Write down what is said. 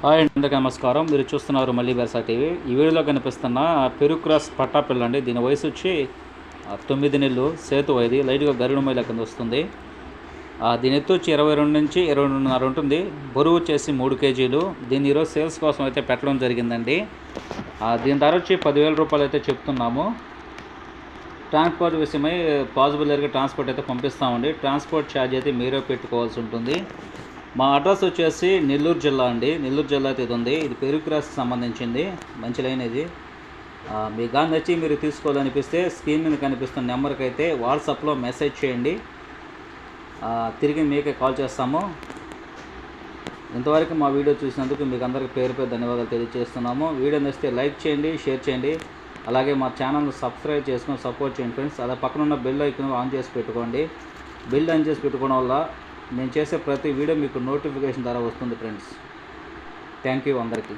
Hi అండి, అందరికీ నమస్కారం. మీరు చూస్తున్నారు మళ్ళీ బెర్సా టీవీ. ఈ వీడియోలో కనిపిస్తున్న పెరుగు క్రాస్ పట్టా పిల్ల అండి. దీని వయసు వచ్చి 9 నెలలు. సేతు ఇది లైట్గా గరుడు మైల కింద వస్తుంది. దీని ఎత్తు వచ్చి 22 నుంచి 22.5 ఉంటుంది. బరువు వచ్చేసి 3 కేజీలు. దీన్ని ఈరోజు సేల్స్ కోసం అయితే పెట్టడం జరిగిందండి. దీని ధర వచ్చి 10,000 రూపాయలు అయితే చెప్తున్నాము. ట్రాన్స్పోర్ట్ విషయమై పాసిబుల్ దగ్గర ట్రాన్స్పోర్ట్ అయితే పంపిస్తామండి. ట్రాన్స్పోర్ట్ ఛార్జ్ అయితే మీరే పెట్టుకోవాల్సి ఉంటుంది. మా అడ్రస్ వచ్చేసి నెల్లూరు జిల్లా అండి. నెల్లూరు జిల్లా అయితే ఇది ఉంది. ఇది పెరుగు క్రాస్కి సంబంధించింది. మంచి లైన్ ఇది. మీకు కానీ నచ్చి మీరు తీసుకోవాలనిపిస్తే స్క్రీన్ మీద కనిపిస్తున్న నెంబర్కి అయితే వాట్సాప్లో మెసేజ్ చేయండి. తిరిగి మీకే కాల్ చేస్తాము. ఇంతవరకు మా వీడియో చూసినందుకు మీకు అందరికీ పేరు పేరు ధన్యవాదాలు తెలియజేస్తున్నాము. వీడియో నచ్చితే లైక్ చేయండి, షేర్ చేయండి. అలాగే మా ఛానల్ని సబ్స్క్రైబ్ చేసుకొని సపోర్ట్ చేయండి ఫ్రెండ్స్. అదే పక్కన ఉన్న బెల్ ఐకాన్ ఆన్ చేసి పెట్టుకోండి. బెల్ ఆన్ చేసి పెట్టుకోవడం వల్ల నేను చేసే ప్రతి వీడియో మీకు నోటిఫికేషన్ ద్వారా వస్తుంది ఫ్రెండ్స్. థ్యాంక్ యూ అందరికీ.